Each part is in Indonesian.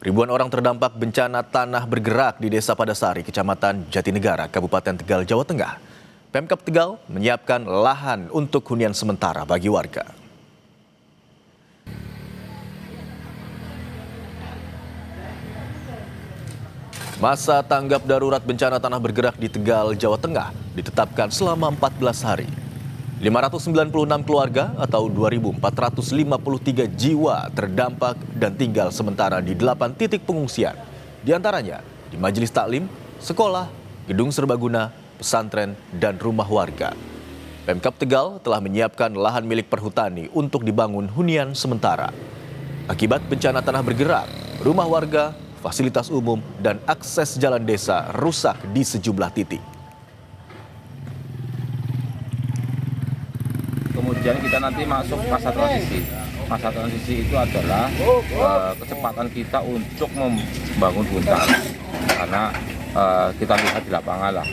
Ribuan orang terdampak bencana tanah bergerak di Desa Padasari, Kecamatan Jatinegara, Kabupaten Tegal, Jawa Tengah. Pemkab Tegal menyiapkan lahan untuk hunian sementara bagi warga. Masa tanggap darurat bencana tanah bergerak di Tegal, Jawa Tengah ditetapkan selama 14 hari. 596 keluarga atau 2.453 jiwa terdampak dan tinggal sementara di 8 titik pengungsian. Di antaranya di majelis taklim, sekolah, gedung serbaguna, pesantren, dan rumah warga. Pemkab Tegal telah menyiapkan lahan milik perhutani untuk dibangun hunian sementara. Akibat bencana tanah bergerak, rumah warga, fasilitas umum, dan akses jalan desa rusak di sejumlah titik. Kemudian kita nanti masuk masa transisi. Masa transisi itu adalah kecepatan kita untuk membangun hutan. Karena kita lihat di lapangan lah,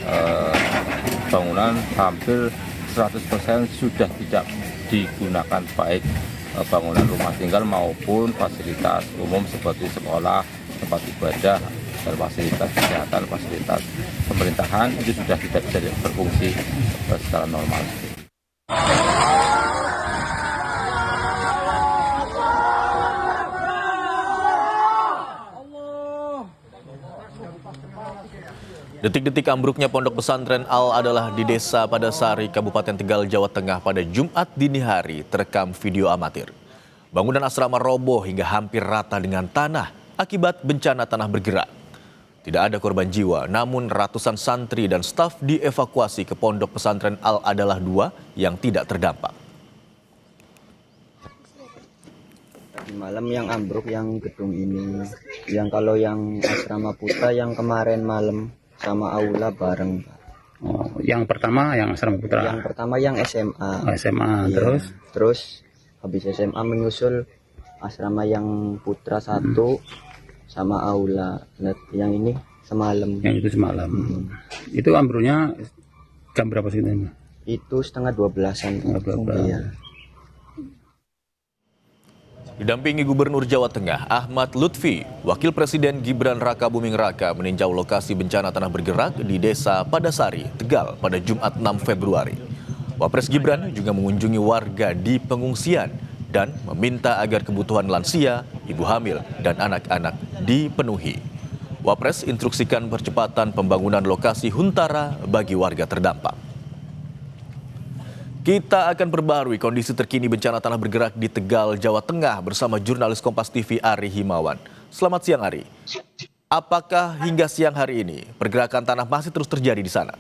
bangunan hampir 100% sudah tidak digunakan, baik bangunan rumah tinggal maupun fasilitas umum seperti sekolah, tempat ibadah, dan fasilitas kesehatan, fasilitas pemerintahan itu sudah tidak bisa berfungsi secara normal. Detik-detik ambruknya pondok pesantren Al-Adalah di Desa Padasari, Kabupaten Tegal, Jawa Tengah pada Jumat dini hari terekam video amatir. Bangunan asrama roboh hingga hampir rata dengan tanah akibat bencana tanah bergerak. Tidak ada korban jiwa, namun ratusan santri dan staf dievakuasi ke pondok pesantren Al-Adalah 2 yang tidak terdampak. Di malam yang ambruk yang gedung ini, yang kalau yang asrama putra yang kemarin malam sama aula bareng. Oh, yang pertama yang asrama putra. Yang pertama yang SMA. Oh, SMA, iya. Terus habis SMA menyusul asrama yang putra 1 sama aula. Yang ini semalam. Yang itu semalam. Itu ambruknya jam berapa sih ini? Itu setengah 12-an. Iya. Didampingi Gubernur Jawa Tengah Ahmad Lutfi, Wakil Presiden Gibran Rakabuming Raka meninjau lokasi bencana tanah bergerak di Desa Padasari, Tegal pada Jumat 6 Februari. Wapres Gibran juga mengunjungi warga di pengungsian dan meminta agar kebutuhan lansia, ibu hamil, dan anak-anak dipenuhi. Wapres instruksikan percepatan pembangunan lokasi huntara bagi warga terdampak. Kita akan perbarui kondisi terkini bencana tanah bergerak di Tegal, Jawa Tengah bersama jurnalis Kompas TV Ari Himawan. Selamat siang Ari. Apakah hingga siang hari ini pergerakan tanah masih terus terjadi di sana?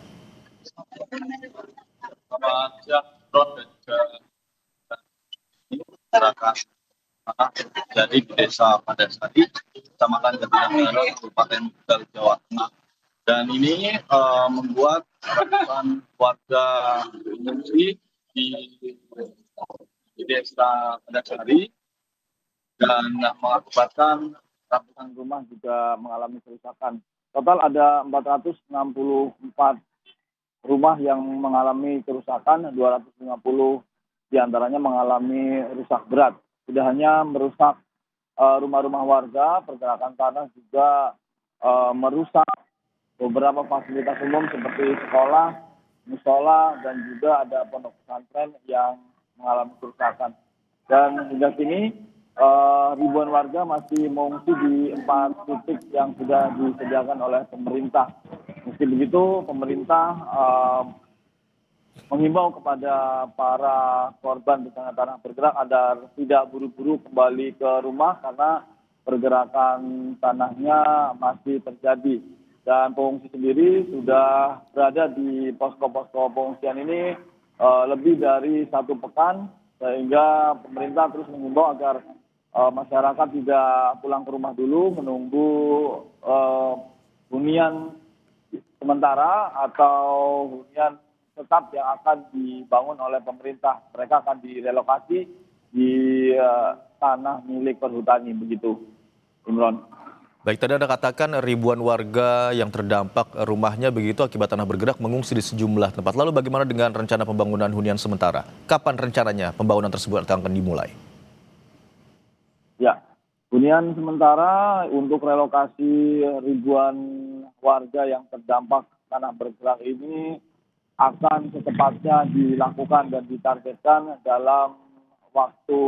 Selamat siang, Ron, dan juga pergerakan tanah terjadi di Desa Padasari, Kecamatan Jatinegara, Kabupaten Tegal, Jawa Tengah. Dan ini membuat ratusan warga mengungsi di Desa Padasari dan mengakibatkan ratusan rumah juga mengalami kerusakan. Total ada 464 rumah yang mengalami kerusakan, 250 diantaranya mengalami rusak berat. Tidak hanya merusak rumah-rumah warga, pergerakan tanah juga merusak beberapa fasilitas umum seperti sekolah, musola, dan juga ada pondok pesantren yang mengalami kerusakan. Dan hingga kini ribuan warga masih mengungsi di 4 titik yang sudah disediakan oleh pemerintah. Meski begitu, pemerintah menghimbau kepada para korban bencana tanah bergerak agar tidak buru-buru kembali ke rumah karena pergerakan tanahnya masih terjadi. Dan pengungsi sendiri sudah berada di posko-posko pengungsian ini lebih dari 1 pekan, sehingga pemerintah terus mengimbau agar masyarakat tidak pulang ke rumah dulu, menunggu hunian sementara atau hunian tetap yang akan dibangun oleh pemerintah. Mereka akan direlokasi di tanah milik perhutani, begitu, Imron. Baik, tadi Anda katakan ribuan warga yang terdampak rumahnya begitu akibat tanah bergerak mengungsi di sejumlah tempat. Lalu bagaimana dengan rencana pembangunan hunian sementara? Kapan rencananya pembangunan tersebut akan dimulai? Ya, Hunian sementara untuk relokasi ribuan warga yang terdampak tanah bergerak ini akan secepatnya dilakukan dan ditargetkan dalam waktu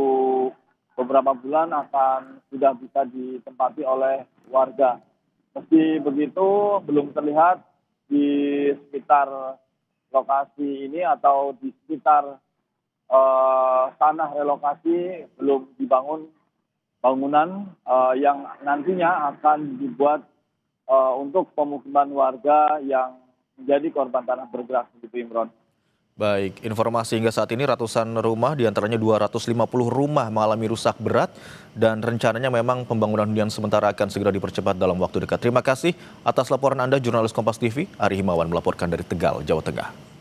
beberapa bulan akan sudah bisa ditempati oleh warga. Meski begitu, belum terlihat di sekitar lokasi ini atau di sekitar tanah relokasi belum dibangun bangunan yang nantinya akan dibuat untuk pemukiman warga yang menjadi korban tanah bergerak, begitu Imron. Baik, informasi hingga saat ini ratusan rumah, diantaranya 250 rumah mengalami rusak berat dan rencananya memang pembangunan hunian sementara akan segera dipercepat dalam waktu dekat. Terima kasih atas laporan Anda, jurnalis Kompas TV, Ari Himawan melaporkan dari Tegal, Jawa Tengah.